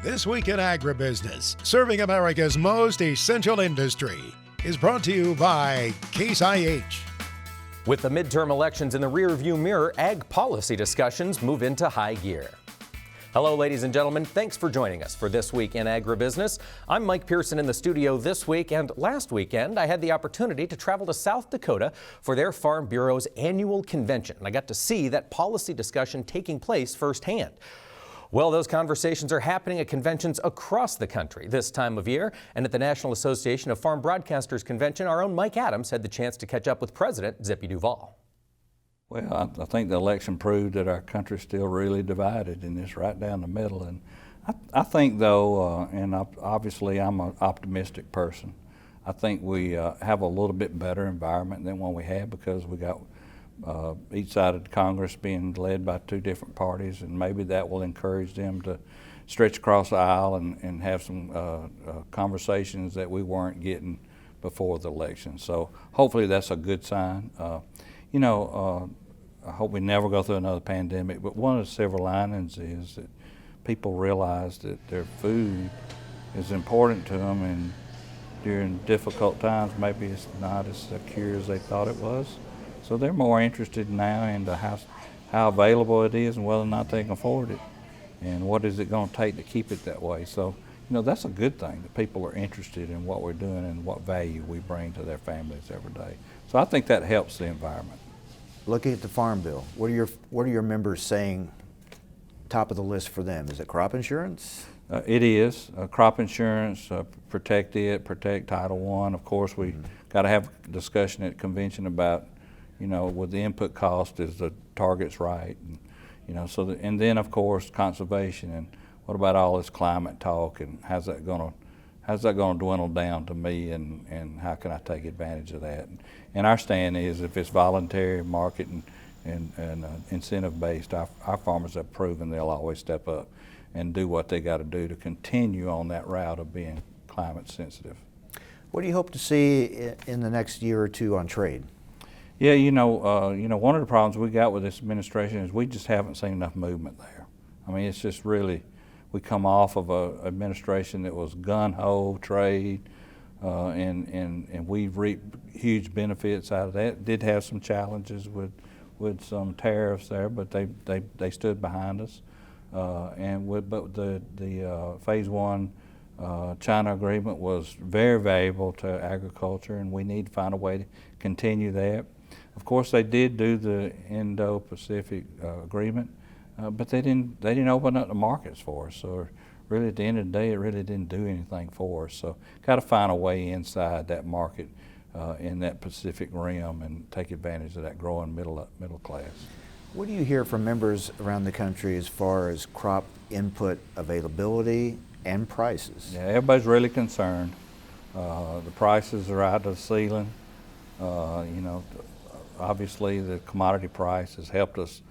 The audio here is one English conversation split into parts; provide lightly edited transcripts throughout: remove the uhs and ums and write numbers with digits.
This Week in Agribusiness, serving America's most essential industry, is brought to you by Case IH. With the midterm elections in the rearview mirror, ag policy discussions move into high gear. Hello, ladies and gentlemen. Thanks for joining us for This Week in Agribusiness. I'm Mike Pearson in the studio this week, and last weekend I had the opportunity to travel to South Dakota for their Farm Bureau's annual convention. I got to see that policy discussion taking place firsthand. Well, those conversations are happening at conventions across the country this time of year. And at the National Association of Farm Broadcasters Convention, our own Mike Adams had the chance to catch up with President Zippy Duvall. Well, I think the election proved that our country's still really divided, and it's right down the middle. And I think, though, obviously I'm an optimistic person, I think we have a little bit better environment than what we had, because we got each side of Congress being led by two different parties, and maybe that will encourage them to stretch across the aisle and have some conversations that we weren't getting before the election. So hopefully that's a good sign. I hope we never go through another pandemic, but one of the silver linings is that people realize that their food is important to them, and during difficult times maybe it's not as secure as they thought it was. So they're more interested now in how available it is and whether or not they can afford it, and what is it going to take to keep it that way. So, that's a good thing, that people are interested in what we're doing and what value we bring to their families every day. So I think that helps the environment. Looking at the Farm Bill, what are your members saying top of the list for them? Is it crop insurance? It is. Crop insurance, protect Title I. Of course, we got to have a discussion at convention about, with the input cost, is the targets right? And, and then of course conservation, and what about all this climate talk, and how's that going to dwindle down to me, and how can I take advantage of that? And our stand is, if it's voluntary, market and incentive based, our farmers have proven they'll always step up and do what they got to do to continue on that route of being climate sensitive. What do you hope to see in the next year or two on trade? Yeah, one of the problems we got with this administration is we just haven't seen enough movement there. I mean, it's just really, we come off of an administration that was gun-ho trade, and we've reaped huge benefits out of that. Did have some challenges with some tariffs there, but they stood behind us. But the Phase 1 China agreement was very valuable to agriculture, and we need to find a way to continue that. Of course, they did do the Indo-Pacific agreement, but they didn't open up the markets for us. So really, at the end of the day, it really didn't do anything for us. So got to find a way inside that market in that Pacific Rim and take advantage of that growing middle class. What do you hear from members around the country as far as crop input availability and prices? Yeah, everybody's really concerned. The prices are out of the ceiling. Obviously the commodity price has helped us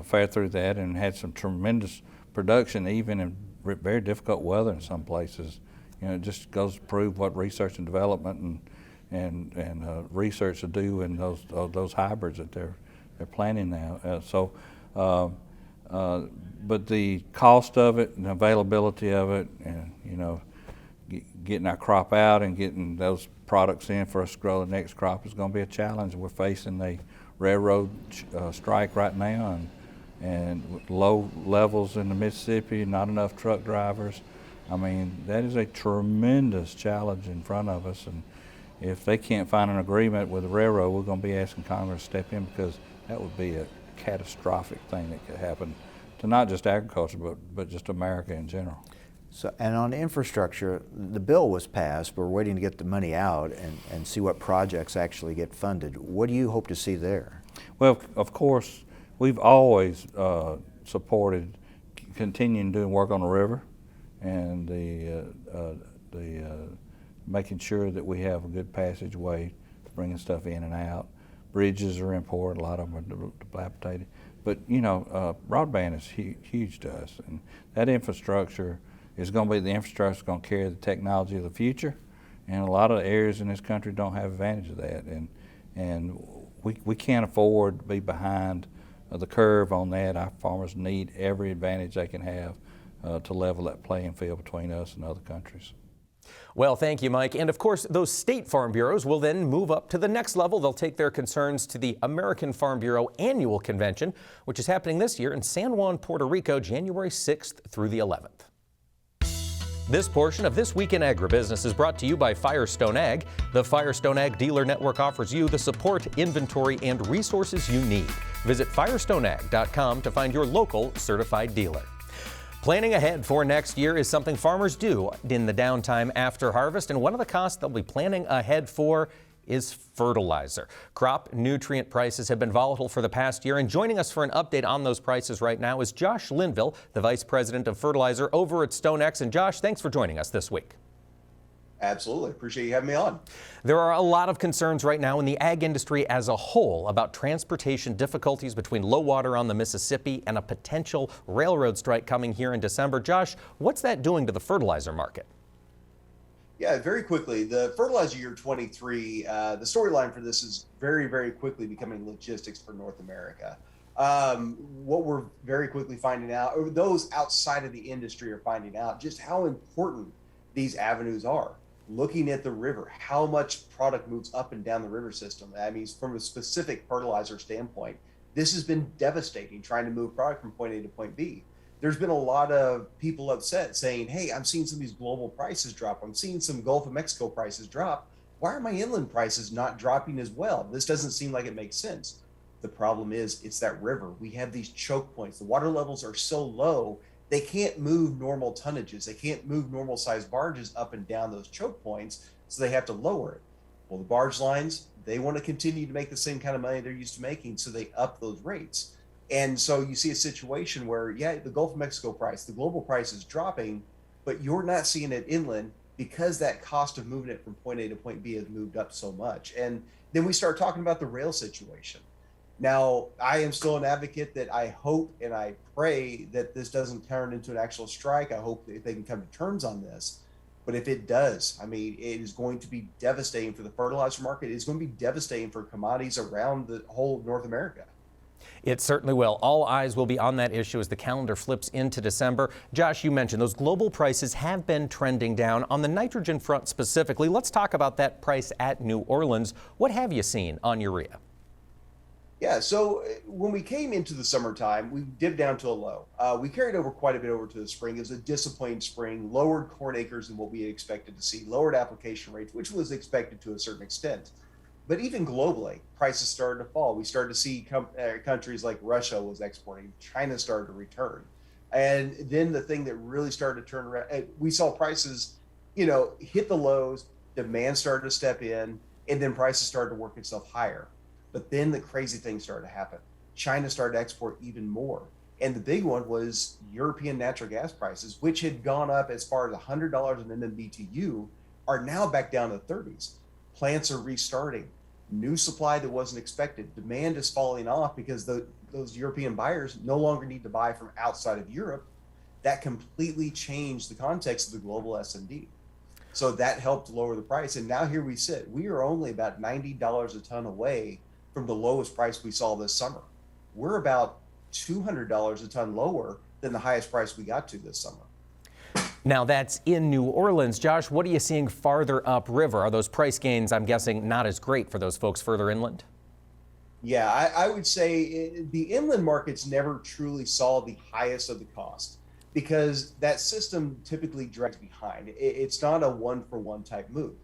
fare through that, and had some tremendous production even in very difficult weather in some places. It just goes to prove what research and development and research to do in those hybrids that they're planting now. But the cost of it and availability of it, and getting our crop out and getting those products in for us to grow the next crop is going to be a challenge. We're facing a railroad strike right now, and with low levels in the Mississippi, not enough truck drivers. I mean, that is a tremendous challenge in front of us, and if they can't find an agreement with the railroad, we're going to be asking Congress to step in, because that would be a catastrophic thing that could happen to not just agriculture, but just America in general. So, and on infrastructure, the bill was passed, but we're waiting to get the money out and see what projects actually get funded. What do you hope to see there? Well, of course, we've always supported continuing doing work on the river, and the making sure that we have a good passageway, bringing stuff in and out. Bridges are important, a lot of them are dilapidated. But broadband is huge to us, and that infrastructure is going to be the infrastructure that's going to carry the technology of the future, and a lot of areas in this country don't have advantage of that, and we can't afford to be behind the curve on that. Our farmers need every advantage they can have to level that playing field between us and other countries. Well, thank you, Mike. And of course, those state farm bureaus will then move up to the next level. They'll take their concerns to the American Farm Bureau Annual Convention, which is happening this year in San Juan, Puerto Rico, January 6th through the 11th. This portion of This Week in Agribusiness is brought to you by Firestone Ag. The Firestone Ag Dealer Network offers you the support, inventory, and resources you need. Visit firestoneag.com to find your local certified dealer. Planning ahead for next year is something farmers do in the downtime after harvest, and one of the costs they'll be planning ahead for is fertilizer. Crop nutrient prices have been volatile for the past year, and joining us for an update on those prices right now is Josh Linville, the Vice President of Fertilizer over at StoneX. And Josh, thanks for joining us this week. Absolutely. Appreciate you having me on. There are a lot of concerns right now in the ag industry as a whole about transportation difficulties between low water on the Mississippi and a potential railroad strike coming here in December. Josh, what's that doing to the fertilizer market? Yeah, very quickly, the fertilizer year 23, the storyline for this is very, very quickly becoming logistics for North America. What we're very quickly finding out, or those outside of the industry are finding out, just how important these avenues are. Looking at the river, how much product moves up and down the river system. I mean, from a specific fertilizer standpoint, this has been devastating trying to move product from point A to point B. There's been a lot of people upset saying, hey, I'm seeing some of these global prices drop. I'm seeing some Gulf of Mexico prices drop. Why are my inland prices not dropping as well? This doesn't seem like it makes sense. The problem is it's that river. We have these choke points. The water levels are so low, they can't move normal tonnages. They can't move normal sized barges up and down those choke points, so they have to lower it. Well, the barge lines, they want to continue to make the same kind of money they're used to making, so they up those rates. And so you see a situation where, yeah, the Gulf of Mexico price, the global price is dropping, but you're not seeing it inland because that cost of moving it from point A to point B has moved up so much. And then we start talking about the rail situation. Now, I am still an advocate that I hope and I pray that this doesn't turn into an actual strike. I hope that they can come to terms on this. But if it does, I mean, it is going to be devastating for the fertilizer market. It's going to be devastating for commodities around the whole North America. It certainly will. All eyes will be on that issue as the calendar flips into December. Josh, you mentioned those global prices have been trending down. On the nitrogen front specifically, let's talk about that price at New Orleans. What have you seen on urea? Yeah, so when we came into the summertime, we dipped down to a low. We carried over quite a bit over to the spring. It was a disappointing spring, lowered corn acres than what we had expected to see, lowered application rates, which was expected to a certain extent. But even globally, prices started to fall. We started to see countries like Russia was exporting, China started to return. And then the thing that really started to turn around, we saw prices, hit the lows, demand started to step in, and then prices started to work itself higher. But then the crazy thing started to happen. China started to export even more. And the big one was European natural gas prices, which had gone up as far as $100 an MMBTU, are now back down to the 30s. Plants are restarting. New supply that wasn't expected. Demand is falling off because those European buyers no longer need to buy from outside of Europe. That completely changed the context of the global S&D. So that helped lower the price. And now here we sit. We are only about $90 a ton away from the lowest price we saw this summer. We're about $200 a ton lower than the highest price we got to this summer. Now that's in New Orleans. Josh, what are you seeing farther upriver? Are those price gains, I'm guessing, not as great for those folks further inland? Yeah, I would say the inland markets never truly saw the highest of the cost because that system typically drags behind. It's not a one-for-one type move.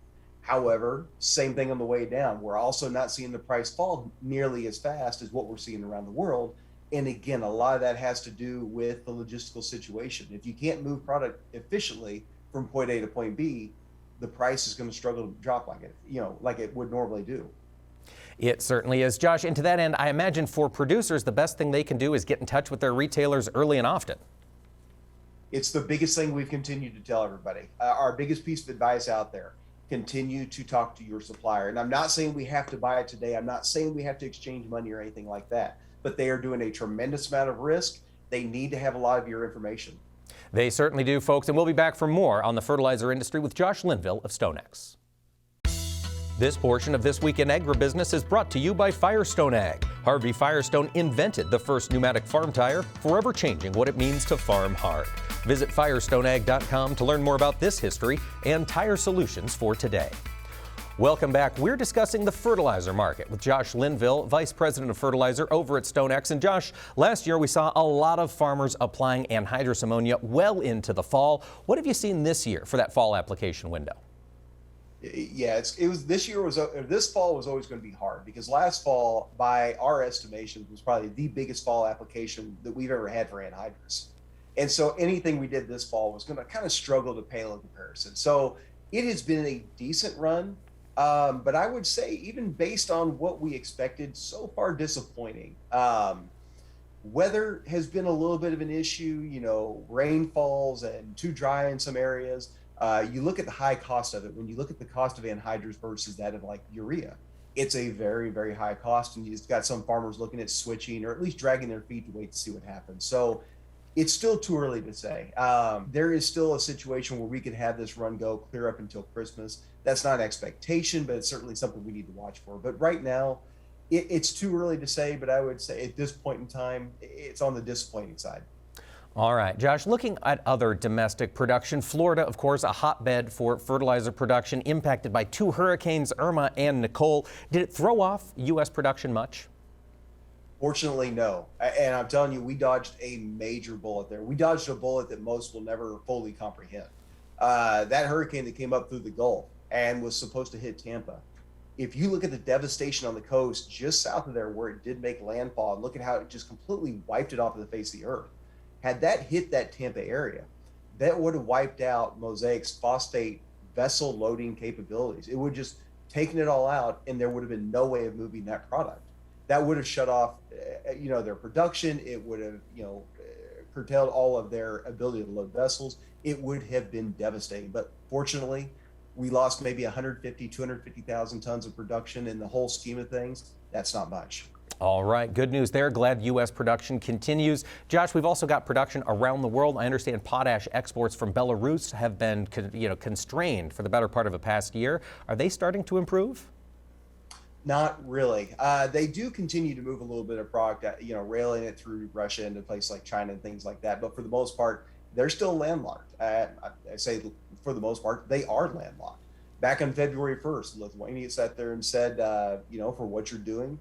However, same thing on the way down. We're also not seeing the price fall nearly as fast as what we're seeing around the world. And again, a lot of that has to do with the logistical situation. If you can't move product efficiently from point A to point B, the price is going to struggle to drop like it would normally do. It certainly is. Josh, and to that end, I imagine for producers, the best thing they can do is get in touch with their retailers early and often. It's the biggest thing we've continued to tell everybody. Our biggest piece of advice out there, continue to talk to your supplier. And I'm not saying we have to buy it today. I'm not saying we have to exchange money or anything like that. But they are doing a tremendous amount of risk. They need to have a lot of your information. They certainly do, folks. And we'll be back for more on the fertilizer industry with Josh Linville of StoneX. This portion of This Week in Agribusiness is brought to you by Firestone Ag. Harvey Firestone invented the first pneumatic farm tire, forever changing what it means to farm hard. Visit firestoneag.com to learn more about this history and tire solutions for today. Welcome back. We're discussing the fertilizer market with Josh Linville, Vice President of Fertilizer over at StoneX. And Josh, last year we saw a lot of farmers applying anhydrous ammonia well into the fall. What have you seen this year for that fall application window? Yeah, this fall was always going to be hard because last fall, by our estimations, was probably the biggest fall application that we've ever had for anhydrous. And so anything we did this fall was going to kind of struggle to pale in comparison. So it has been a decent run, but I would say even based on what we expected, so far disappointing. Weather has been a little bit of an issue, rainfalls and too dry in some areas. You look at the high cost of it. When you look at the cost of anhydrous versus that of like urea, it's a very, very high cost. And you've got some farmers looking at switching or at least dragging their feet to wait to see what happens. So it's still too early to say. There is still a situation where we could have this run go clear up until Christmas. That's not an expectation, but it's certainly something we need to watch for. But right now, it's too early to say, but I would say at this point in time, it's on the disappointing side. All right, Josh, looking at other domestic production, Florida, of course, a hotbed for fertilizer production, impacted by two hurricanes, Irma and Nicole. Did it throw off U.S. production much? Fortunately, no. And I'm telling you, we dodged a major bullet there. We dodged a bullet that most will never fully comprehend. That hurricane that came up through the Gulf and was supposed to hit Tampa. If you look at the devastation on the coast just south of there where it did make landfall, and look at how it just completely wiped it off of the face of the earth. Had that hit that Tampa area, that would have wiped out Mosaic's phosphate vessel loading capabilities. It would have just taken it all out, and there would have been no way of moving that product. That would have shut off, their production. It would have, curtailed all of their ability to load vessels. It would have been devastating. But fortunately, we lost maybe 150, 250,000 tons of production in the whole scheme of things. That's not much. All right, good news there. Glad U.S. production continues. Josh, we've also got production around the world. I understand potash exports from Belarus have been, constrained for the better part of the past year. Are they starting to improve? Not really. They do continue to move a little bit of product, railing it through Russia into places like China and things like that. But for the most part, they're still landlocked. I say for the most part, they are landlocked. Back on February 1st, Lithuania sat there and said, for what you're doing,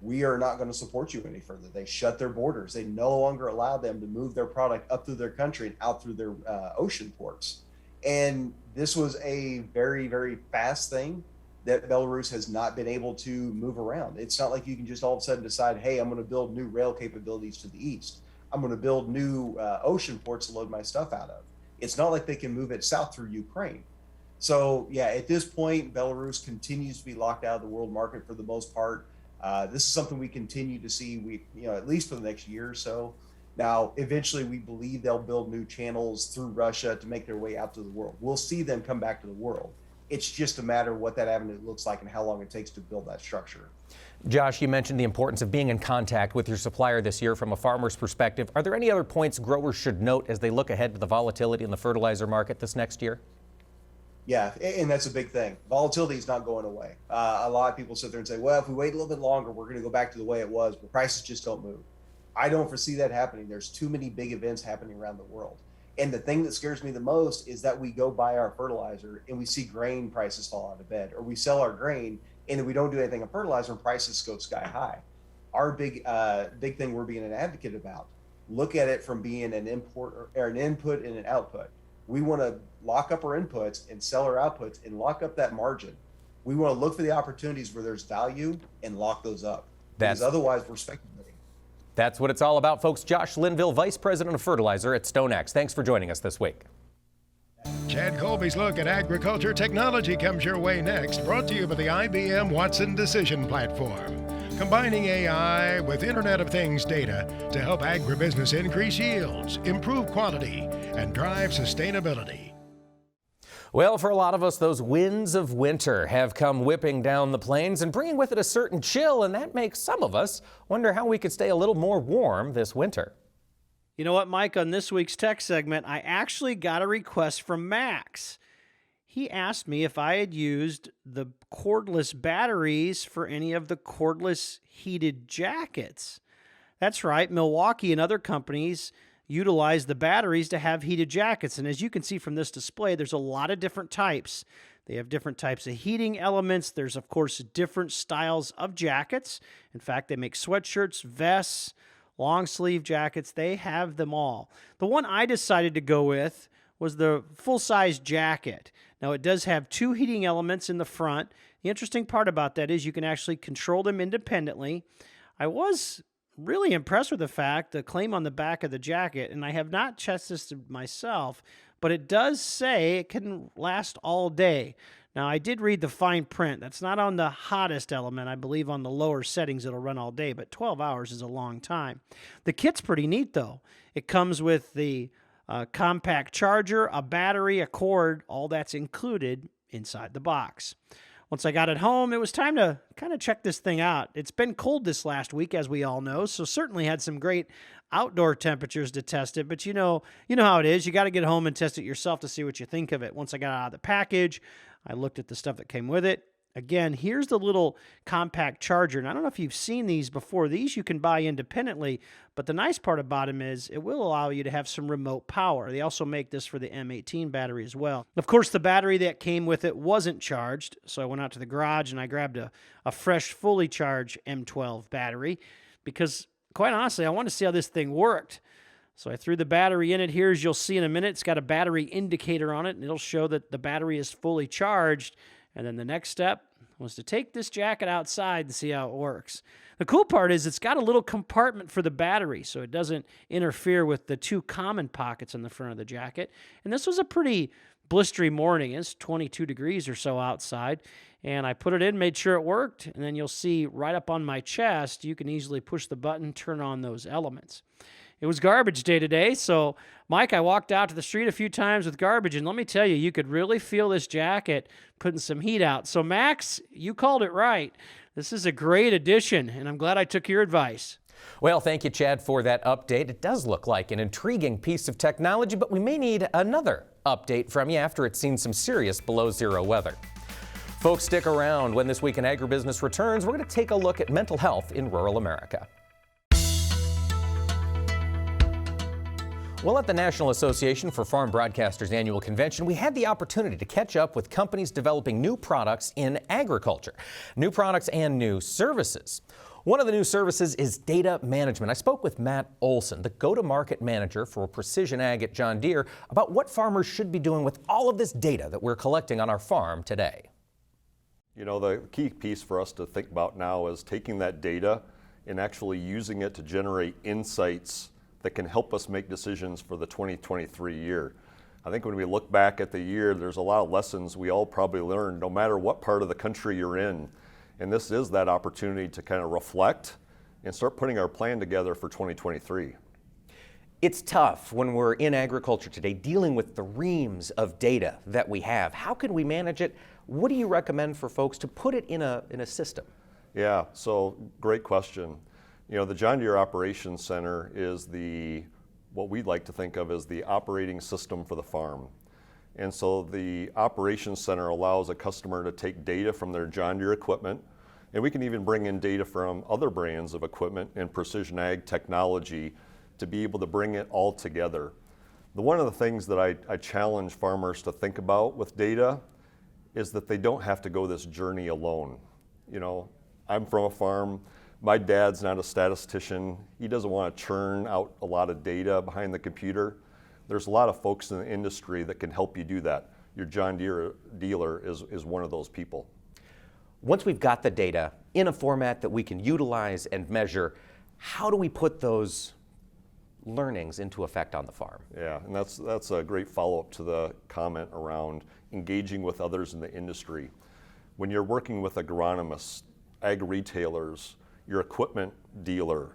we are not going to support you any further. They shut their borders. They no longer allow them to move their product up through their country and out through their ocean ports. And this was a very, very fast thing that Belarus has not been able to move around. It's not like you can just all of a sudden decide, hey, I'm going to build new rail capabilities to the east. I'm going to build new ocean ports to load my stuff out of. It's not like they can move it south through Ukraine. So yeah, at this point, Belarus continues to be locked out of the world market for the most part. This is something we continue to see, at least for the next year or so. Now, eventually, we believe they'll build new channels through Russia to make their way out to the world. We'll see them come back to the world. It's just a matter of what that avenue looks like and how long it takes to build that structure. Josh, you mentioned the importance of being in contact with your supplier this year from a farmer's perspective. Are there any other points growers should note as they look ahead to the volatility in the fertilizer market this next year? Yeah, and that's a big thing. Volatility is not going away. A lot of people sit there and say, well, if we wait a little bit longer, we're going to go back to the way it was, but prices just don't move. I don't foresee that happening. There's too many big events happening around the world. And the thing that scares me the most is that we go buy our fertilizer and we see grain prices fall out of bed, or we sell our grain and then we don't do anything on fertilizer and prices go sky high. Our big thing we're being an advocate about, look at it from being an import or an input and an output. We want to lock up our inputs and sell our outputs and lock up that margin. We want to look for the opportunities where there's value and lock those up. Because otherwise we're speculating. That's what it's all about, folks. Josh Linville, Vice President of Fertilizer at StoneX. Thanks for joining us this week. Chad Colby's look at agriculture technology comes your way next, brought to you by the IBM Watson Decision Platform, combining AI with Internet of Things data to help agribusiness increase yields, improve quality, and drive sustainability. Well, for a lot of us, those winds of winter have come whipping down the plains and bringing with it a certain chill, and that makes some of us wonder how we could stay a little more warm this winter. You know what, Mike? On this week's tech segment, I actually got a request from Max. he asked me if I had used the cordless batteries for any of the cordless heated jackets. That's right, Milwaukee and other companies utilize the batteries to have heated jackets. And as you can see from this display, there's a lot of different types. They have different types of heating elements. There's, of course, different styles of jackets. In fact, they make sweatshirts, vests, long sleeve jackets. They have them all. The one I decided to go with was the full-size jacket. Now, it does have two heating elements in the front. The interesting part about that is you can actually control them independently. I was really impressed with the claim on the back of the jacket, and I have not tested myself, but it does say it can last all day. Now, I did read the fine print. That's not on the hottest element. I believe on the lower settings it'll run all day, but 12 hours is a long time. The kit's pretty neat, though. It comes with the compact charger, a battery, a cord, all that's included inside the box. Once I got it home, it was time to kind of check this thing out. It's been cold this last week, as we all know, so certainly had some great outdoor temperatures to test it, but you know how it is. You got to get home and test it yourself to see what you think of it. Once I got it out of the package, I looked at the stuff that came with it. Again, here's the little compact charger, and I don't know if you've seen these before. These you can buy independently, but the nice part about them is it will allow you to have some remote power. They also make this for the M18 battery as well. Of course, the battery that came with it wasn't charged, so I went out to the garage and I grabbed a fresh, fully charged M12 battery because, quite honestly, I wanted to see how this thing worked. So I threw the battery in it. Here, as you'll see in a minute, it's got a battery indicator on it, and it'll show that the battery is fully charged. And then the next step was to take this jacket outside and see how it works. The cool part is it's got a little compartment for the battery, so it doesn't interfere with the two common pockets in the front of the jacket. And this was a pretty blistery morning. It's 22 degrees or so outside. And I put it in, made sure it worked, and then you'll see right up on my chest, you can easily push the button, turn on those elements. It was garbage day today, so Mike, I walked out to the street a few times with garbage, and let me tell you, you could really feel this jacket putting some heat out. So Max, you called it right. This is a great addition, and I'm glad I took your advice. Well, thank you, Chad, for that update. It does look like an intriguing piece of technology, but we may need another update from you after it's seen some serious below-zero weather. Folks, stick around. When This Week in Agribusiness returns, we're going to take a look at mental health in rural America. Well, at the National Association for Farm Broadcasters annual convention, we had the opportunity to catch up with companies developing new products in agriculture, new products and new services. One of the new services is data management. I spoke with Matt Olson, the go-to-market manager for Precision Ag at John Deere, about what farmers should be doing with all of this data that we're collecting on our farm today. You know, the key piece for us to think about now is taking that data and actually using it to generate insights that can help us make decisions for the 2023 year. I think when we look back at the year, there's a lot of lessons we all probably learned, no matter what part of the country you're in. And this is that opportunity to kind of reflect and start putting our plan together for 2023. It's tough when we're in agriculture today dealing with the reams of data that we have. How can we manage it? What do you recommend for folks to put it in a system? Yeah, so great question. You know, the John Deere Operations Center is what we'd like to think of as the operating system for the farm. And so the Operations Center allows a customer to take data from their John Deere equipment, and we can even bring in data from other brands of equipment and precision ag technology to be able to bring it all together. One of the things that I challenge farmers to think about with data is that they don't have to go this journey alone. You know, I'm from a farm. My dad's not a statistician. He doesn't want to churn out a lot of data behind the computer. There's a lot of folks in the industry that can help you do that. Your John Deere dealer is one of those people. Once we've got the data in a format that we can utilize and measure, how do we put those learnings into effect on the farm? Yeah, and that's a great follow-up to the comment around engaging with others in the industry. When you're working with agronomists, ag retailers, your equipment dealer,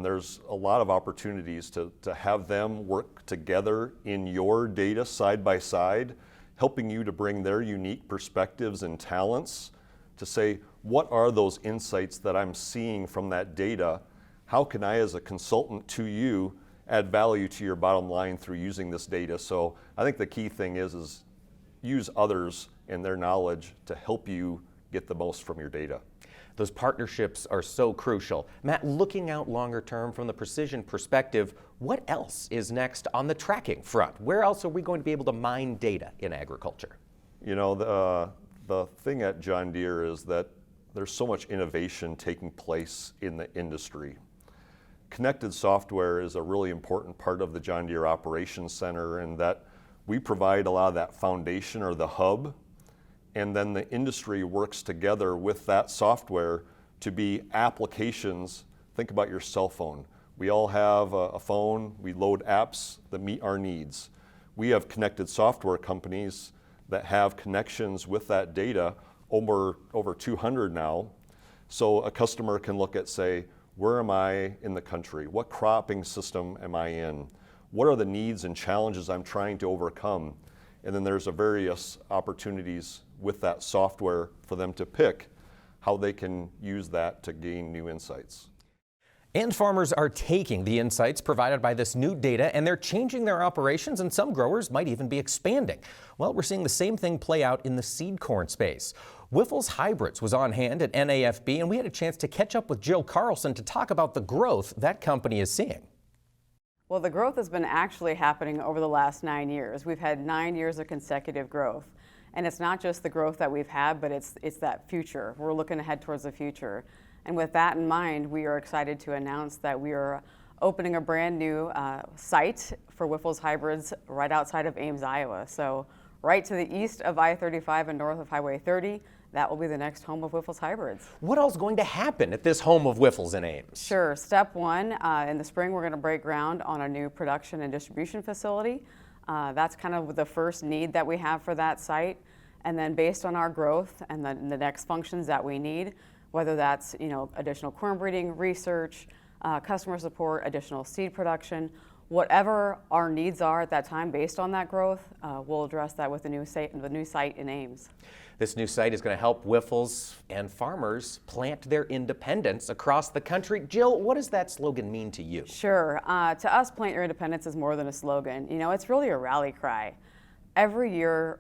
there's a lot of opportunities to have them work together in your data side by side, helping you to bring their unique perspectives and talents to say, what are those insights that I'm seeing from that data? How can I, as a consultant to you, add value to your bottom line through using this data? So I think the key thing is use others and their knowledge to help you get the most from your data. Those partnerships are so crucial. Matt, looking out longer term from the precision perspective, what else is next on the tracking front? Where else are we going to be able to mine data in agriculture? You know, the thing at John Deere is that there's so much innovation taking place in the industry. Connected software is a really important part of the John Deere Operations Center, in that we provide a lot of that foundation or the hub, and then the industry works together with that software to be applications. Think about your cell phone. We all have a phone, we load apps that meet our needs. We have connected software companies that have connections with that data, over 200 now. So a customer can look at, say, where am I in the country? What cropping system am I in? What are the needs and challenges I'm trying to overcome? And then there's various opportunities with that software for them to pick how they can use that to gain new insights. And farmers are taking the insights provided by this new data and they're changing their operations, and some growers might even be expanding. Well, we're seeing the same thing play out in the seed corn space. Wyffels Hybrids was on hand at NAFB, and we had a chance to catch up with Jill Carlson to talk about the growth that company is seeing. Well, the growth has been actually happening over the last 9 years. We've had 9 years of consecutive growth. And it's not just the growth that we've had, but it's that future. We're looking ahead towards the future. And with that in mind, we are excited to announce that we are opening a brand new site for Wyffels Hybrids right outside of Ames, Iowa. So right to the east of I-35 and north of Highway 30, that will be the next home of Wyffels Hybrids. What else is going to happen at this home of Wyffels in Ames? Sure. Step one, in the spring, we're going to break ground on a new production and distribution facility. That's kind of the first need that we have for that site. And then based on our growth and the next functions that we need, whether that's additional corn breeding, research, customer support, additional seed production, whatever our needs are at that time based on that growth, we'll address that with the new site in Ames. This new site is going to help Wyffels and farmers plant their independence across the country. Jill, what does that slogan mean to you? Sure. To us, Plant Your Independence is more than a slogan. It's really a rally cry. Every year,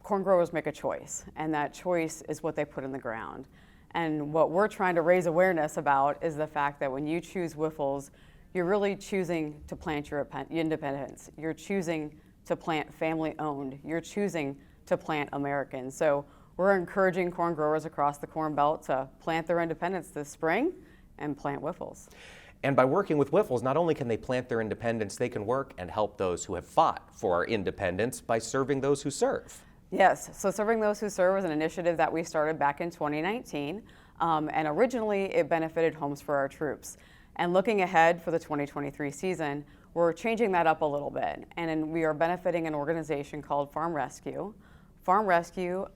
corn growers make a choice, and that choice is what they put in the ground. And what we're trying to raise awareness about is the fact that when you choose Wyffels, you're really choosing to plant your independence. You're choosing to plant family-owned. You're choosing to plant American. So we're encouraging corn growers across the Corn Belt to plant their independence this spring and plant Wyffels. And by working with Wyffels, not only can they plant their independence, they can work and help those who have fought for our independence by serving those who serve. Yes, so Serving Those Who Serve is an initiative that we started back in 2019, and originally it benefited Homes for Our Troops. And looking ahead for the 2023 season, we're changing that up a little bit, and we are benefiting an organization called Farm Rescue. Farm Rescue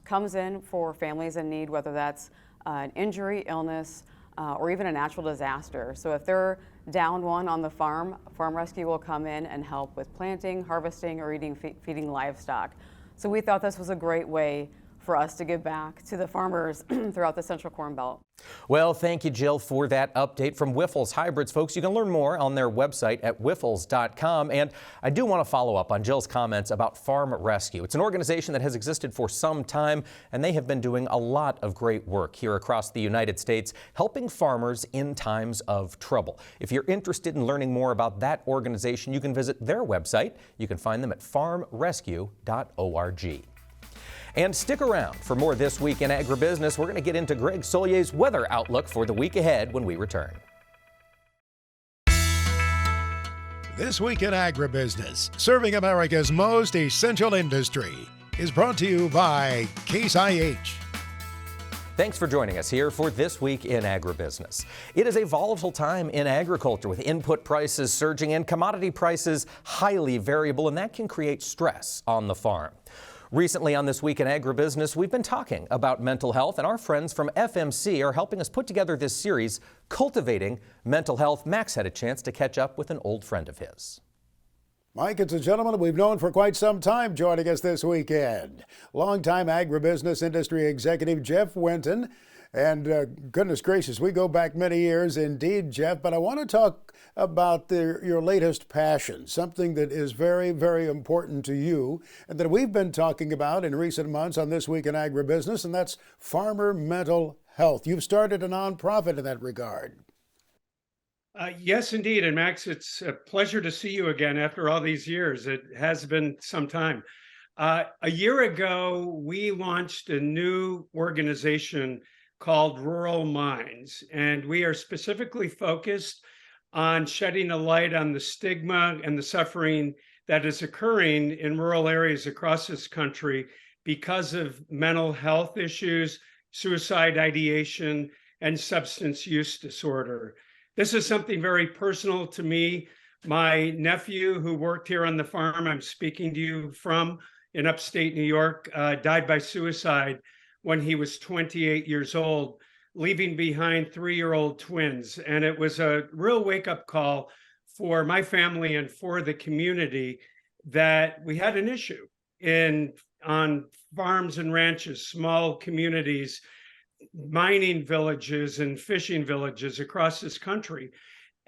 comes in for families in need, whether that's an injury, illness, or even a natural disaster. So if they're down one on the farm, Farm Rescue will come in and help with planting, harvesting, or feeding livestock. So we thought this was a great way for us to give back to the farmers throughout the Central Corn Belt. Well, thank you, Jill, for that update from Wyffels Hybrids. Folks, you can learn more on their website at wyffels.com. And I do want to follow up on Jill's comments about Farm Rescue. It's an organization that has existed for some time, and they have been doing a lot of great work here across the United States, helping farmers in times of trouble. If you're interested in learning more about that organization, you can visit their website. You can find them at farmrescue.org. And stick around for more This Week in Agribusiness. We're going to get into Greg Sollier's weather outlook for the week ahead when we return. This Week in Agribusiness, serving America's most essential industry, is brought to you by Case IH. Thanks for joining us here for This Week in Agribusiness. It is a volatile time in agriculture with input prices surging and commodity prices highly variable, and that can create stress on the farm. Recently on This Week in Agribusiness, we've been talking about mental health, and our friends from FMC are helping us put together this series, Cultivating Mental Health. Max had a chance to catch up with an old friend of his. Mike, it's a gentleman we've known for quite some time joining us this weekend. Longtime agribusiness industry executive Jeff Winton. And goodness gracious, we go back many years indeed, Jeff, but I want to talk about your latest passion, something that is very, very important to you and that we've been talking about in recent months on This Week in Agribusiness, and that's farmer mental health. You've started a nonprofit in that regard. Yes, indeed. And Max, it's a pleasure to see you again after all these years. It has been some time. A year ago, we launched a new organization called Rural Minds, and we are specifically focused on shedding a light on the stigma and the suffering that is occurring in rural areas across this country because of mental health issues, suicide ideation, and substance use disorder. This is something very personal to me. My nephew, who worked here on the farm I'm speaking to you from in upstate New York, died by suicide when he was 28 years old, leaving behind 3-year-old twins. And it was a real wake-up call for my family and for the community that we had an issue on farms and ranches, small communities, mining villages and fishing villages across this country.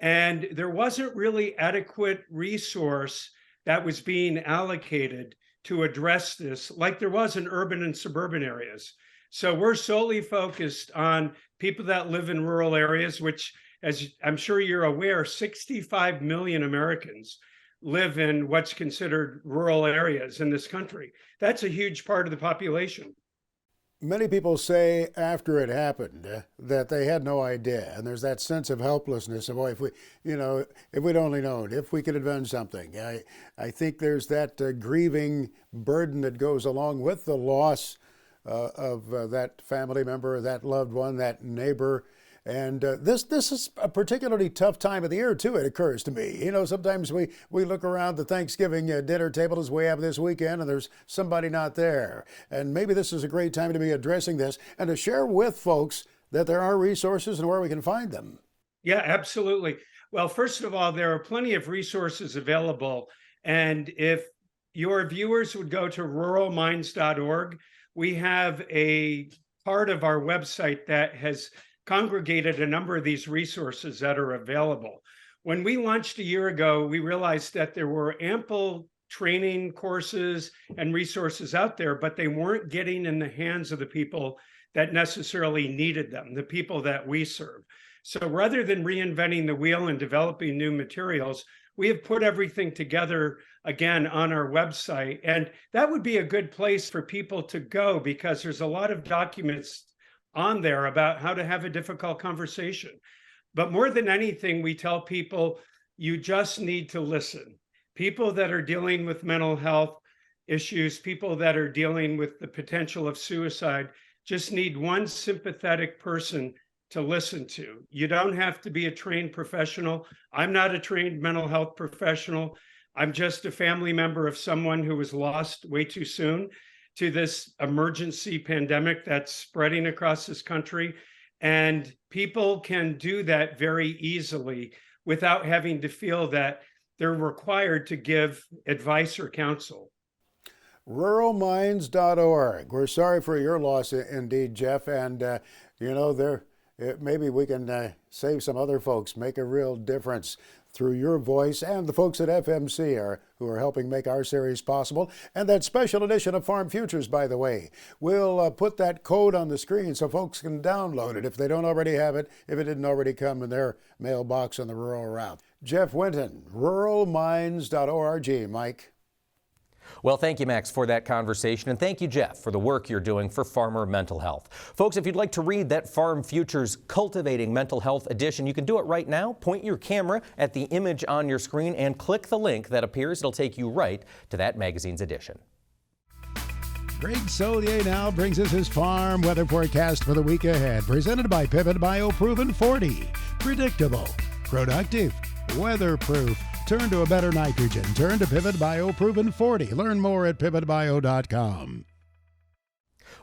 And there wasn't really adequate resource that was being allocated to address this like there was in urban and suburban areas. So we're solely focused on people that live in rural areas, which, as I'm sure you're aware, 65 million Americans live in what's considered rural areas in this country. That's a huge part of the population. Many people say after it happened that they had no idea, and there's that sense of helplessness of, if we'd only known, if we could have done something. I think there's that grieving burden that goes along with the loss of that family member, that loved one, that neighbor. And this is a particularly tough time of the year, too, it occurs to me. Sometimes we look around the Thanksgiving dinner table as we have this weekend, and there's somebody not there. And maybe this is a great time to be addressing this and to share with folks that there are resources and where we can find them. Yeah, absolutely. Well, first of all, there are plenty of resources available. And if your viewers would go to ruralminds.org, we have a part of our website that has congregated a number of these resources that are available. When we launched a year ago, we realized that there were ample training courses and resources out there, but they weren't getting in the hands of the people that necessarily needed them, the people that we serve. So rather than reinventing the wheel and developing new materials, we have put everything together again on our website. And that would be a good place for people to go because there's a lot of documents on there about how to have a difficult conversation. But more than anything, we tell people you just need to listen. People that are dealing with mental health issues, people that are dealing with the potential of suicide, just need one sympathetic person to listen to. You don't have to be a trained professional. I'm not a trained mental health professional. I'm just a family member of someone who was lost way too soon to this emergency pandemic that's spreading across this country. And people can do that very easily without having to feel that they're required to give advice or counsel. Ruralminds.org. We're sorry for your loss indeed, Jeff. And, maybe we can save some other folks, make a real difference through your voice and the folks at FMC who are helping make our series possible. And that special edition of Farm Futures, by the way, we'll put that code on the screen so folks can download it if they don't already have it, if it didn't already come in their mailbox on the rural route. Jeff Winton, ruralminds.org. Mike. Well, thank you, Max, for that conversation. And thank you, Jeff, for the work you're doing for farmer mental health. Folks, if you'd like to read that Farm Futures Cultivating Mental Health edition, you can do it right now. Point your camera at the image on your screen and click the link that appears. It'll take you right to that magazine's edition. Greg Solier now brings us his farm weather forecast for the week ahead, presented by Pivot BioProven 40. Predictable, productive, weatherproof. Turn to a better nitrogen. Turn to Pivot BioProven 40. Learn more at pivotbio.com.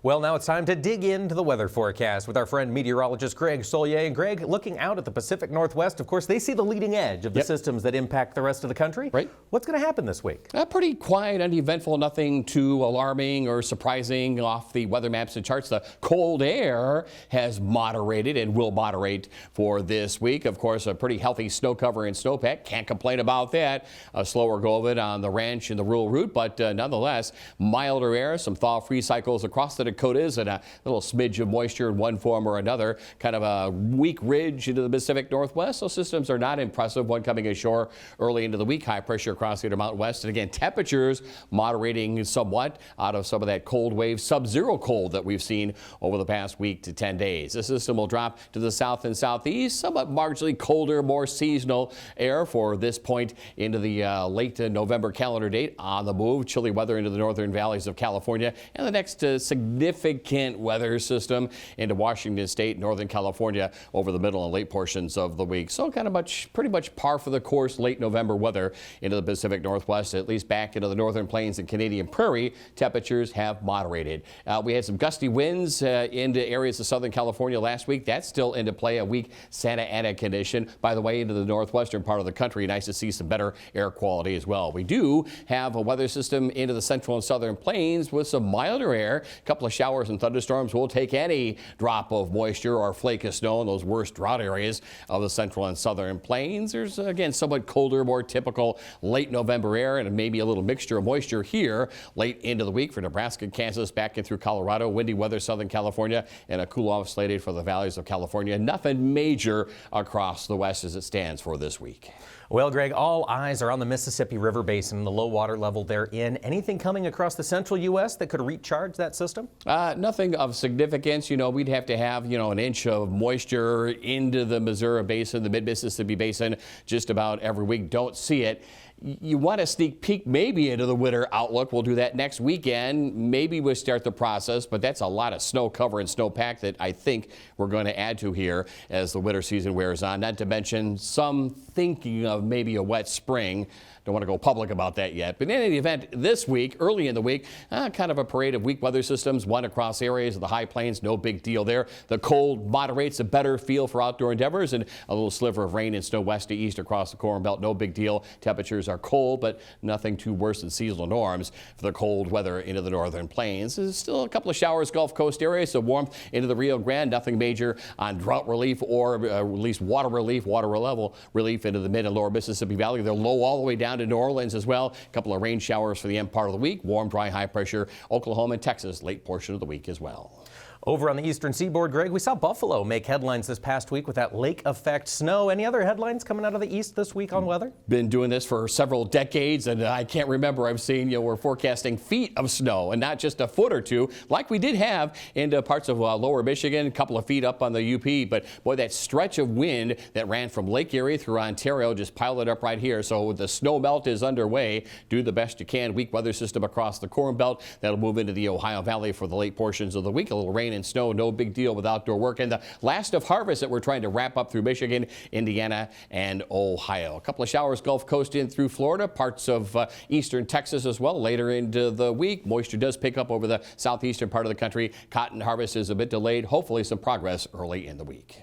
Well, now it's time to dig into the weather forecast with our friend meteorologist Greg Solier. And Greg, looking out at the Pacific Northwest, of course, they see the leading edge of the systems that impact the rest of the country. Right. What's going to happen this week? Pretty quiet, uneventful, nothing too alarming or surprising off the weather maps and charts. The cold air has moderated and will moderate for this week. Of course, a pretty healthy snow cover and snowpack. Can't complain about that. A slower go of it on the ranch and the rural route, but nonetheless, milder air, some thaw-free cycles across the Dakotas, and a little smidge of moisture in one form or another. Kind of a weak ridge into the Pacific Northwest. Those systems are not impressive. One coming ashore early into the week. High pressure across the Intermountain West. And again, temperatures moderating somewhat out of some of that cold wave, sub-zero cold that we've seen over the past week to 10 days. The system will drop to the south and southeast, somewhat marginally colder, more seasonal air for this point into the late November calendar date. On the move, chilly weather into the northern valleys of California, and the next significant weather system into Washington State, Northern California over the middle and late portions of the week. So kind of pretty much par for the course late November weather into the Pacific Northwest, at least back into the northern plains and Canadian Prairie. Temperatures have moderated. We had some gusty winds into areas of Southern California last week. That's still into play, a weak Santa Ana condition. By the way, into the northwestern part of the country, nice to see some better air quality as well. We do have a weather system into the central and southern plains with some milder air. A couple of showers and thunderstorms will take any drop of moisture or flake of snow in those worst drought areas of the central and southern plains. There's, again, somewhat colder, more typical late November air and maybe a little mixture of moisture here late into the week for Nebraska, Kansas, back in through Colorado. Windy weather, Southern California, and a cool-off slated for the valleys of California. Nothing major across the west as it stands for this week. Well, Greg, all eyes are on the Mississippi River Basin and the low water level therein. Anything coming across the central U.S. that could recharge that system? Nothing of significance. You know, we'd have to have, an inch of moisture into the Missouri Basin, the mid-Mississippi Basin, just about every week. Don't see it. You want to sneak peek maybe into the winter outlook. We'll do that next weekend. Maybe we'll start the process, but that's a lot of snow cover and snowpack that I think we're going to add to here as the winter season wears on. Not to mention some thinking of maybe a wet spring. Don't want to go public about that yet. But in any event, this week, early in the week, kind of a parade of weak weather systems, one across areas of the high plains, no big deal there. The cold moderates, a better feel for outdoor endeavors, and a little sliver of rain and snow west to east across the Corn Belt, no big deal. Temperatures are cold, but nothing too worse than seasonal norms for the cold weather into the northern plains. There's still a couple of showers, Gulf Coast areas, so warmth into the Rio Grande, nothing major on drought relief or at least water level relief into the mid and lower Mississippi Valley. They're low all the way down to New Orleans as well. A couple of rain showers for the end part of the week. Warm, dry, high pressure, Oklahoma and Texas, late portion of the week as well. Over on the eastern seaboard, Greg, we saw Buffalo make headlines this past week with that lake effect snow. Any other headlines coming out of the east this week on weather? Been doing this for several decades, and I can't remember I've seen, we're forecasting feet of snow and not just a foot or two like we did have into parts of lower Michigan, a couple of feet up on the UP. But boy, that stretch of wind that ran from Lake Erie through Ontario just piled it up right here. So the snow melt is underway. Do the best you can. Weak weather system across the Corn Belt. That'll move into the Ohio Valley for the late portions of the week. A little rain and snow, no big deal with outdoor work. And the last of harvest that we're trying to wrap up through Michigan, Indiana, and Ohio. A couple of showers Gulf Coast in through Florida, parts of eastern Texas as well later into the week. Moisture does pick up over the southeastern part of the country. Cotton harvest is a bit delayed. Hopefully some progress early in the week.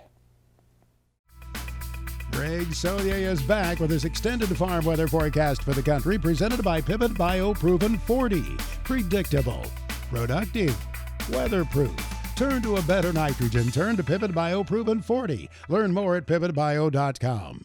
Greg Solier is back with his extended farm weather forecast for the country, presented by Pivot BioProven 40. Predictable, productive, weatherproof. Turn to a better nitrogen. Turn to Pivot BioProven 40. Learn more at pivotbio.com.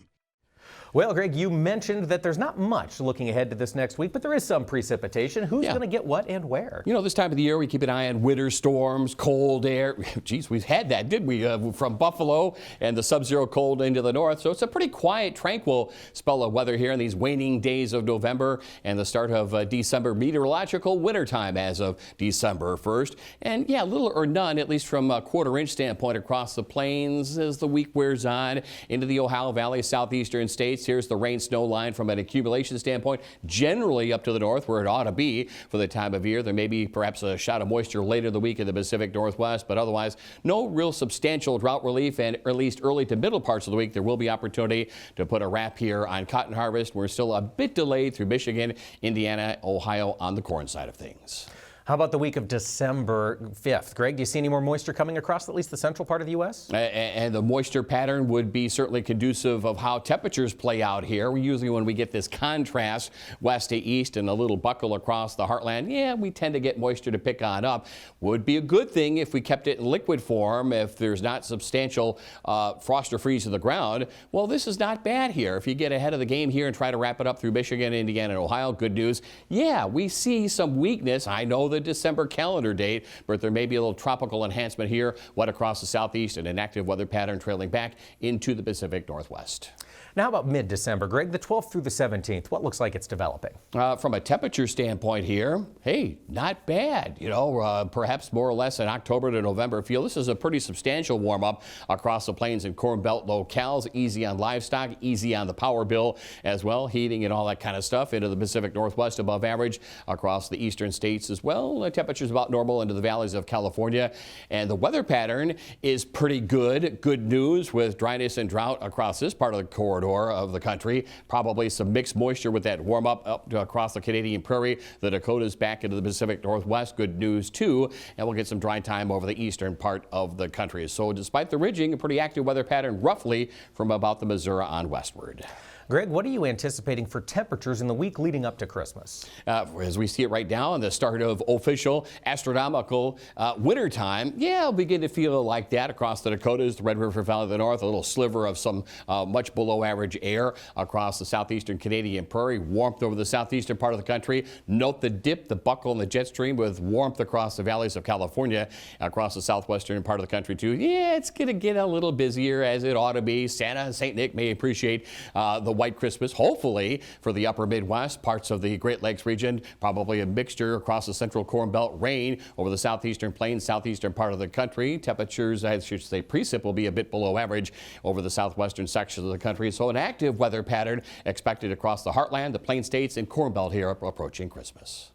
Well, Greg, you mentioned that there's not much looking ahead to this next week, but there is some precipitation. Who's going to get what and where? This time of the year, we keep an eye on winter storms, cold air. Geez, we've had that, didn't we? From Buffalo and the sub-zero cold into the north. So it's a pretty quiet, tranquil spell of weather here in these waning days of November and the start of December meteorological wintertime as of December 1st. And yeah, little or none, at least from a quarter-inch standpoint across the plains as the week wears on into the Ohio Valley, southeastern states. Here's the rain snow line from an accumulation standpoint, generally up to the north where it ought to be for the time of year. There may be perhaps a shot of moisture later in the week in the Pacific Northwest, but otherwise no real substantial drought relief, and at least early to middle parts of the week there will be opportunity to put a wrap here on cotton harvest. We're still a bit delayed through Michigan, Indiana, Ohio on the corn side of things. How about the week of December 5th? Greg, do you see any more moisture coming across at least the central part of the U.S.? And the moisture pattern would be certainly conducive of how temperatures play out here. Usually when we get this contrast west to east and a little buckle across the heartland, yeah, we tend to get moisture to pick on up. Would be a good thing if we kept it in liquid form, if there's not substantial frost or freeze to the ground. Well, this is not bad here. If you get ahead of the game here and try to wrap it up through Michigan, Indiana, and Ohio, good news. Yeah, we see some weakness. I know the December calendar date, but there may be a little tropical enhancement here, wet across the southeast and an active weather pattern trailing back into the Pacific Northwest. Now, how about mid-December, Greg, the 12th through the 17th? What looks like it's developing? From a temperature standpoint here, hey, not bad. You know, perhaps more or less an October to November feel. This is a pretty substantial warm-up across the plains and Corn Belt locales. Easy on livestock, easy on the power bill as well. Heating and all that kind of stuff into the Pacific Northwest above average across the eastern states as well. The temperatures about normal into the valleys of California. And the weather pattern is pretty good. Good news with dryness and drought across this part of the corridor of the country. Probably some mixed moisture with that warm up to across the Canadian Prairie, the Dakotas back into the Pacific Northwest. Good news too, and we'll get some dry time over the eastern part of the country. So despite the ridging, a pretty active weather pattern roughly from about the Missouri on westward. Greg, what are you anticipating for temperatures in the week leading up to Christmas? As we see it right now, in the start of official astronomical winter time, yeah, we'll begin to feel like that across the Dakotas, the Red River Valley of the North, a little sliver of some much below average air across the southeastern Canadian Prairie, warmth over the southeastern part of the country. Note the dip, the buckle, and the jet stream with warmth across the valleys of California, across the southwestern part of the country too. Yeah, it's going to get a little busier as it ought to be. Santa and St. Nick may appreciate the white Christmas, hopefully for the upper Midwest, parts of the Great Lakes region, probably a mixture across the central Corn Belt, rain over the southeastern plains, southeastern part of the country. Temperatures, I should say, precip will be a bit below average over the southwestern section of the country. So an active weather pattern expected across the heartland, the Plain States, and Corn Belt here approaching Christmas.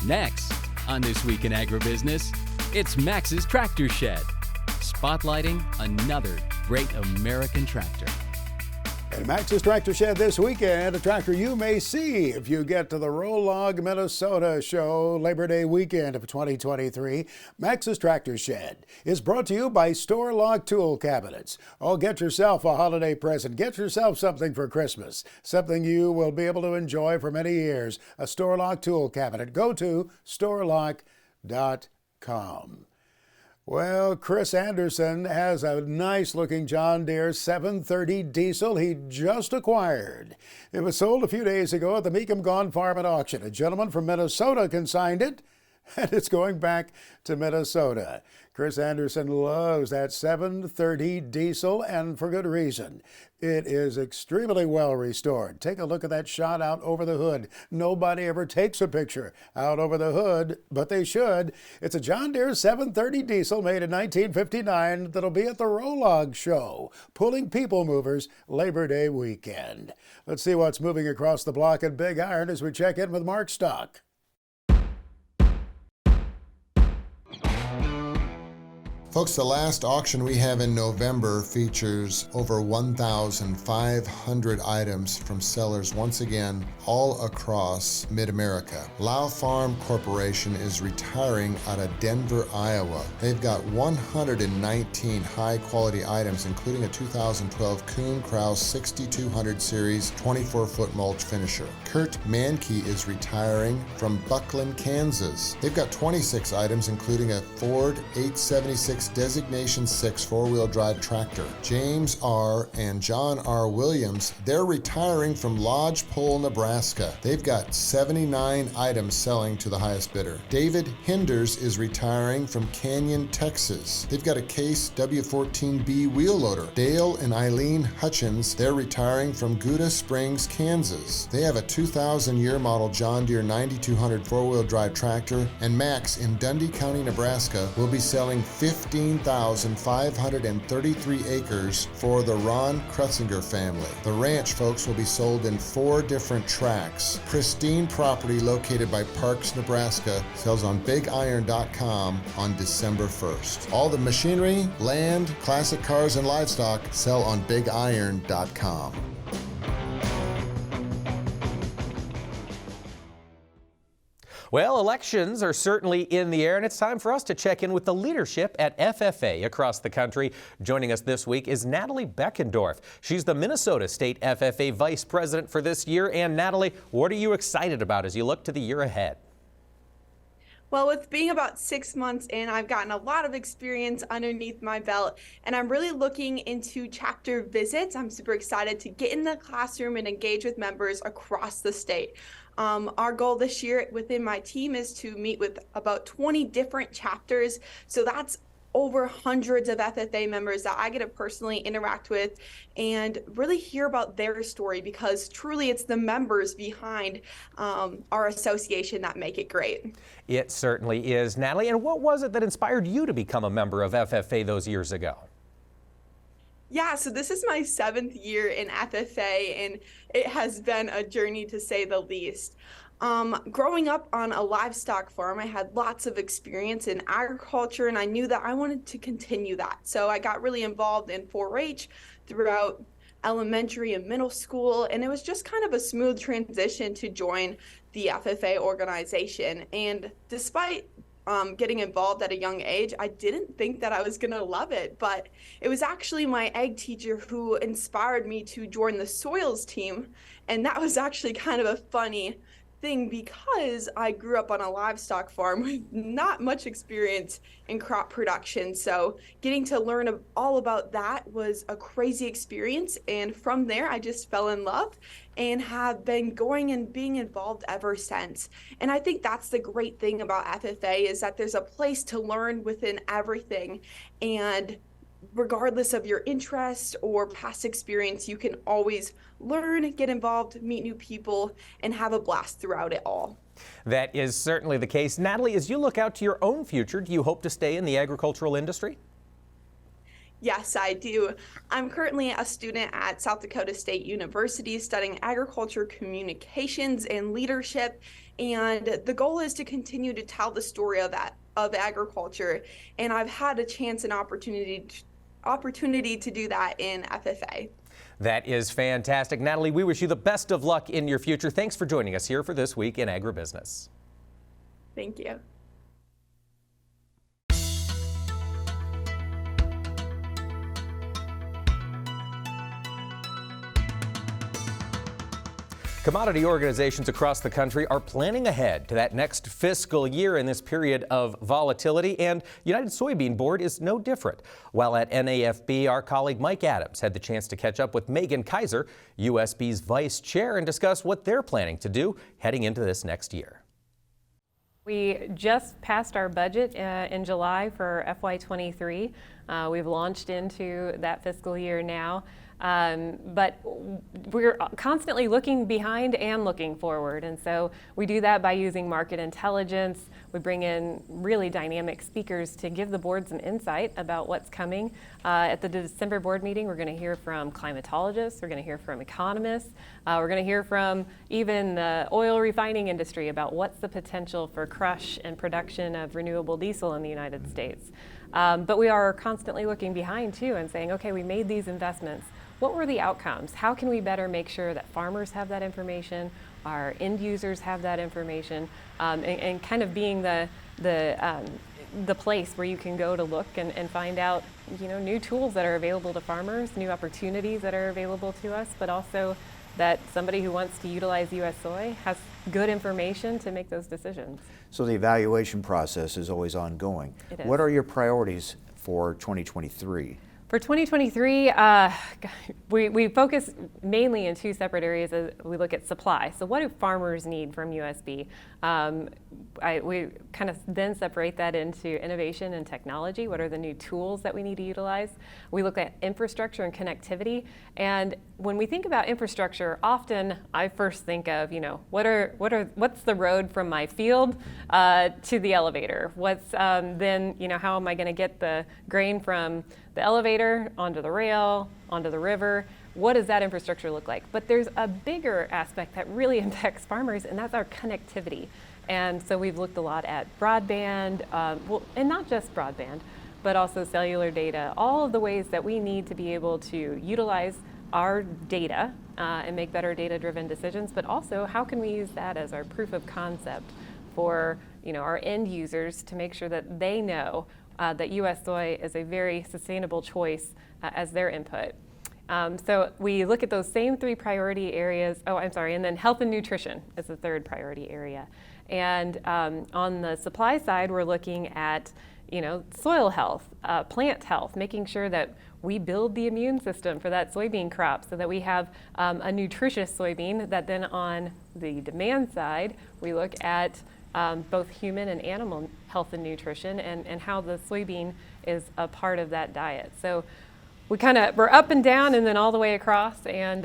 Next on This Week in Agribusiness, it's Max's Tractor Shed, spotlighting another great American tractor. And Max's Tractor Shed this weekend, a tractor you may see if you get to the Rolog, Minnesota show Labor Day weekend of 2023. Max's Tractor Shed is brought to you by Store Lock Tool Cabinets. Oh, get yourself a holiday present. Get yourself something for Christmas, something you will be able to enjoy for many years. A Store Lock Tool Cabinet. Go to storelock.com. Well, Chris Anderson has a nice-looking John Deere 730 diesel he just acquired. It was sold a few days ago at the Meekum Gone Farm and Auction. A gentleman from Minnesota consigned it, and it's going back to Minnesota. Chris Anderson loves that 730 diesel, and for good reason. It is extremely well restored. Take a look at that shot out over the hood. Nobody ever takes a picture out over the hood, but they should. It's a John Deere 730 diesel made in 1959 that'll be at the Rolog show, pulling people movers Labor Day weekend. Let's see what's moving across the block at Big Iron as we check in with Mark Stock. Folks, the last auction we have in November features over 1,500 items from sellers, once again, all across Mid-America. Lau Farm Corporation is retiring out of Denver, Iowa. They've got 119 high-quality items, including a 2012 Kuhn Krause 6200 Series 24-foot mulch finisher. Kurt Mankey is retiring from Buckland, Kansas. They've got 26 items, including a Ford 876 Designation 6 four-wheel drive tractor. James R. and John R. Williams, they're retiring from Lodgepole, Nebraska. They've got 79 items selling to the highest bidder. David Hinders is retiring from Canyon, Texas. They've got a Case W14B wheel loader. Dale and Eileen Hutchins, they're retiring from Gouda Springs, Kansas. They have a 2000 year model John Deere 9200 four-wheel drive tractor, and Max in Dundee County, Nebraska will be selling 15,533 acres for the Ron Krutzinger family. The ranch, folks, will be sold in 4 different tracts. Pristine property located by Parks, Nebraska sells on BigIron.com on December 1st. All the machinery, land, classic cars, and livestock sell on BigIron.com. Well, elections are certainly in the air, and it's time for us to check in with the leadership at FFA across the country. Joining us this week is Natalie Beckendorf. She's the Minnesota State FFA Vice President for this year. And Natalie, what are you excited about as you look to the year ahead? Well, with being about 6 months in, I've gotten a lot of experience underneath my belt, and I'm really looking into chapter visits. I'm super excited to get in the classroom and engage with members across the state. Our goal this year within my team is to meet with about 20 different chapters. So that's over hundreds of FFA members that I get to personally interact with and really hear about their story, because truly it's the members behind our association that make it great. It certainly is, Natalie. And what was it that inspired you to become a member of FFA those years ago? Yeah, so this is my 7th year in FFA, and it has been a journey to say the least. Growing up on a livestock farm, I had lots of experience in agriculture, and I knew that I wanted to continue that. So I got really involved in 4-H throughout elementary and middle school, and it was just kind of a smooth transition to join the FFA organization. And despite getting involved at a young age, I didn't think that I was going to love it, but it was actually my ag teacher who inspired me to join the soils team, and that was actually kind of a funny thing because I grew up on a livestock farm with not much experience in crop production. So getting to learn all about that was a crazy experience. And from there, I just fell in love and have been going and being involved ever since. And I think that's the great thing about FFA is that there's a place to learn within everything. And regardless of your interest or past experience, you can always learn, get involved, meet new people, and have a blast throughout it all. That is certainly the case. Natalie, as you look out to your own future, do you hope to stay in the agricultural industry? Yes, I do. I'm currently a student at South Dakota State University studying agriculture communications and leadership, and the goal is to continue to tell the story of agriculture, and I've had a chance and opportunity to do that in FFA. That is fantastic. Natalie, we wish you the best of luck in your future. Thanks for joining us here for This Week in Agribusiness. Thank you. Commodity organizations across the country are planning ahead to that next fiscal year in this period of volatility, and United Soybean Board is no different. While at NAFB, our colleague Mike Adams had the chance to catch up with Megan Kaiser, USB's vice chair, and discuss what they're planning to do heading into this next year. We just passed our budget in July for FY23. We've launched into that fiscal year now. But we're constantly looking behind and looking forward. And so we do that by using market intelligence. We bring in really dynamic speakers to give the board some insight about what's coming. At the December board meeting, we're going to hear from climatologists. We're going to hear from economists. We're going to hear from even the oil refining industry about what's the potential for crush and production of renewable diesel in the United States. But we are constantly looking behind too and saying, okay, we made these investments. What were the outcomes? How can we better make sure that farmers have that information, our end users have that information, and kind of being the place where you can go to look and find out, new tools that are available to farmers, new opportunities that are available to us, but also that somebody who wants to utilize U.S. soy has good information to make those decisions. So the evaluation process is always ongoing. It is. What are your priorities for 2023? For 2023, we focus mainly in 2 separate areas as we look at supply. So what do farmers need from USB? We kind of then separate that into innovation and technology. What are the new tools that we need to utilize? We look at infrastructure and connectivity. And when we think about infrastructure, often I first think of, what's the road from my field to the elevator? What's then, how am I going to get the grain from the elevator onto the rail, onto the river? What does that infrastructure look like? But there's a bigger aspect that really impacts farmers, and that's our connectivity. And so we've looked a lot at broadband, and not just broadband, but also cellular data, all of the ways that we need to be able to utilize our data and make better data-driven decisions, but also how can we use that as our proof of concept for our end users to make sure that they know that U.S. soy is a very sustainable choice as their input. So we look at those same 3 priority areas. And then health and nutrition is the 3rd priority area. And on the supply side, we're looking at soil health, plant health, making sure that we build the immune system for that soybean crop so that we have a nutritious soybean. That then on the demand side, we look at both human and animal health and nutrition and how the soybean is a part of that diet. So we're up and down and then all the way across, and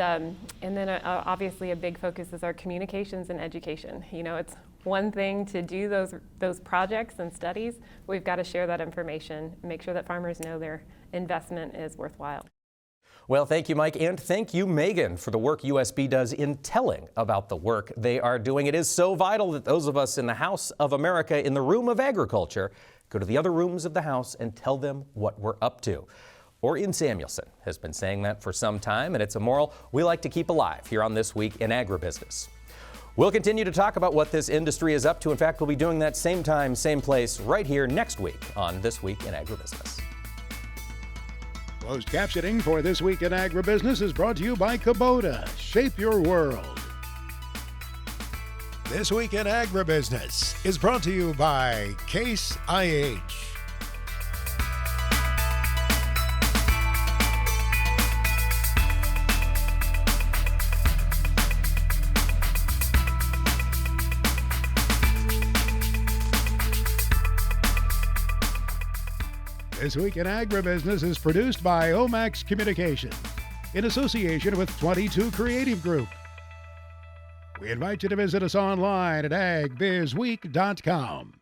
then obviously a big focus is our communications and education. It's one thing to do those projects and studies. We've got to share that information, make sure that farmers know their investment is worthwhile. Well, thank you, Mike, and thank you, Megan, for the work USB does in telling about the work they are doing. It is so vital that those of us in the House of America, in the room of agriculture, go to the other rooms of the House and tell them what we're up to. Orion Samuelson has been saying that for some time, and it's a moral we like to keep alive here on This Week in Agribusiness. We'll continue to talk about what this industry is up to. In fact, we'll be doing that same time, same place, right here next week on This Week in Agribusiness. Closed captioning for This Week in Agribusiness is brought to you by Kubota. Shape your world. This Week in Agribusiness is brought to you by Case IH. This Week in Agribusiness is produced by Omax Communications in association with 22 Creative Group. We invite you to visit us online at agbizweek.com.